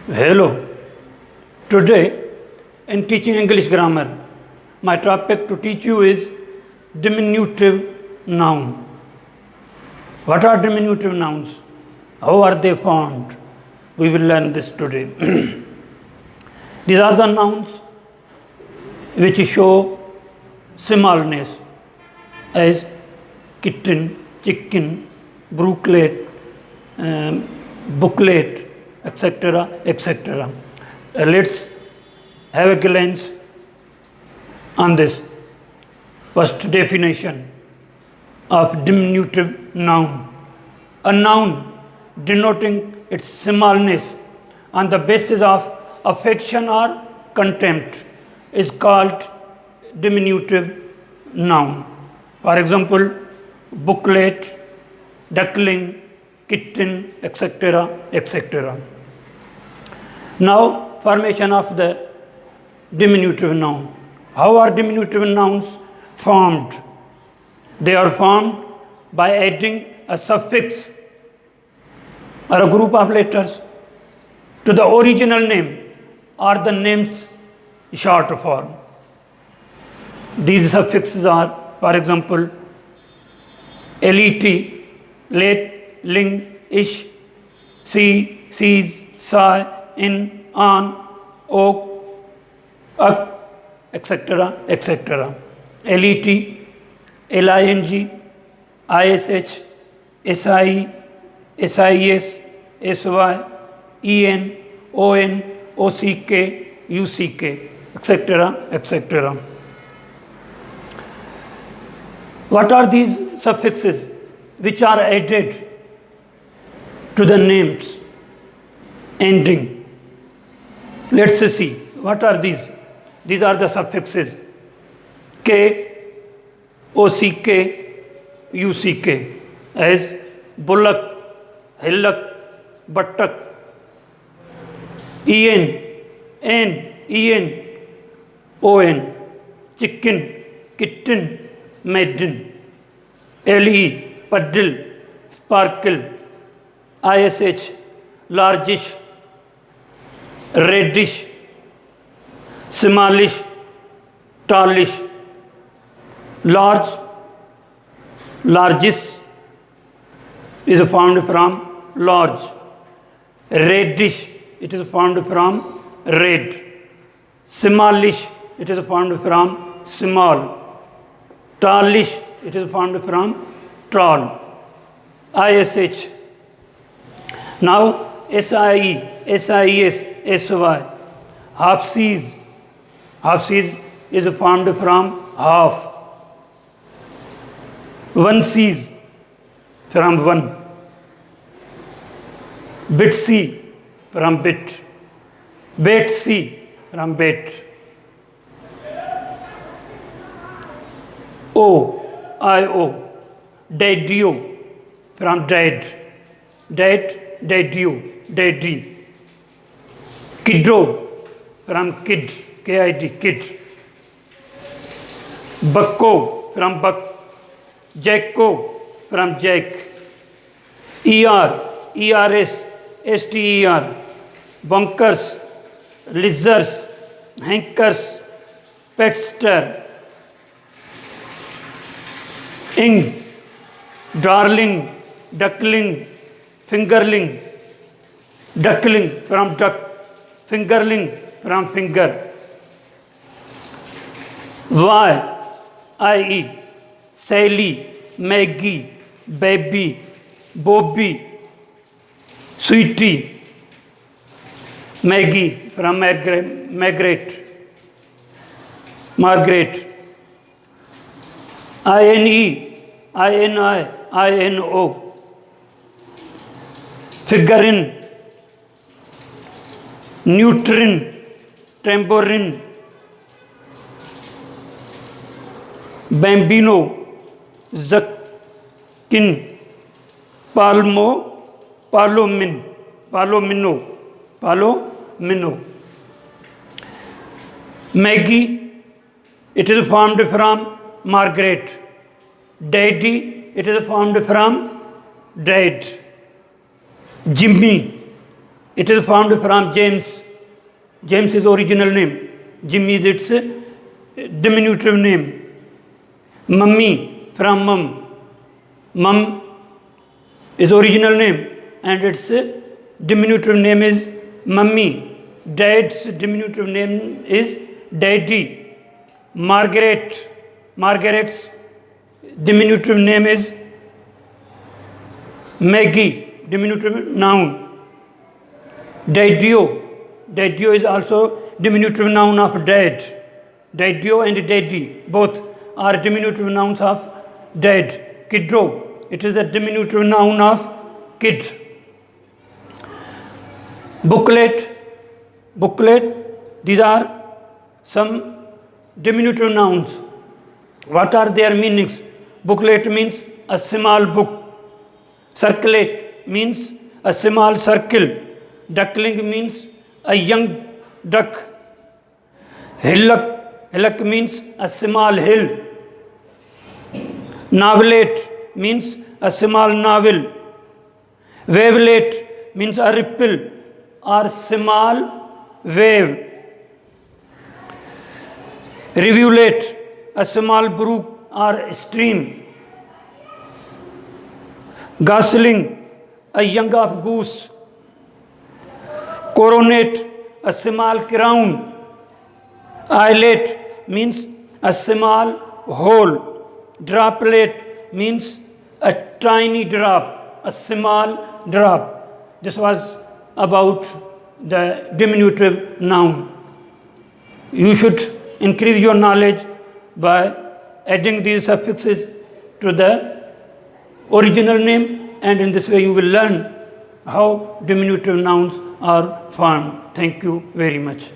Hello. Today, in teaching English grammar, my topic to teach you is diminutive noun. What are diminutive nouns? How are they formed? We will learn this today. These are the nouns which show smallness, as kitten, chicken, brooklet, booklet, etc. etc. Let's have a glance on this. First definition of diminutive noun. A noun denoting its smallness on the basis of affection or contempt is called diminutive noun. For example, booklet, duckling, kitten, etc. etc. Now, formation of the diminutive noun. How are diminutive nouns formed? They are formed by adding a suffix or a group of letters to the original name or the name's short form. These suffixes are, for example, let, let, ling, ish, see, sees, sigh, in, on, ok, ak, etc. etc. Let, ling, ish, si, sis, sy, en, on, ock, uck, etc. etc. What are these suffixes which are added to the names ending? Let's see. What are these? These are the suffixes k, ock, uck, as bullock, hillock, buttock, en, on, chicken, kitten, maiden, le, puddle, sparkle, ish, largish, reddish, smallish, tallish, large, largest is formed from large, reddish, it is formed from red, smallish, it is formed from small, tallish, it is formed from tall, ish. Now sie, sis, sy, half-seas, half-seas is formed from half, one-seas from one, bitsy from bit, betsy from bet, io, daddio from dad, daddio, daddy, kiddo from kid, kid, kid, bucko from buck, jacko from jack, ers, ster, bunkers, lizards, hankers, petster, ing, darling, duckling, fingerling, duckling from duck, fingerling from finger, ie, Sally, Maggie, baby, Bobby, sweetie, Maggie from Margaret, ine, ini, ino, figurine, neutrin, tambourine, bambino, zucchini, palomino, Maggie, it is formed from Margaret, daddy, it is formed from dad, Jimmy, It is formed from James. James is original name. Jim is its diminutive name. Mummy from mum. Mum is original name and its diminutive name is mummy. Dad's diminutive name is daddy. Margaret's diminutive name is Maggie, diminutive noun. Daddio is also diminutive noun of dad. Daddio and daddy both are diminutive nouns of dad. Kiddo, it is a diminutive noun of kid. Booklet, these are some diminutive nouns. What are their meanings? Booklet means a small book. Circlet means a small circle. Duckling means a young duck. Hillock means a small hill. Novelette means a small novel. Wavelet means a ripple or small wave. Rivulet, a small brook or stream. Gosling, a young of goose. Coronet, a small crown. Eyelet means a small hole. Droplet means a tiny drop, a small drop. This was about the diminutive noun. You should increase your knowledge by adding these suffixes to the original name, and in this way you will learn how diminutive nouns are formed. Thank you very much.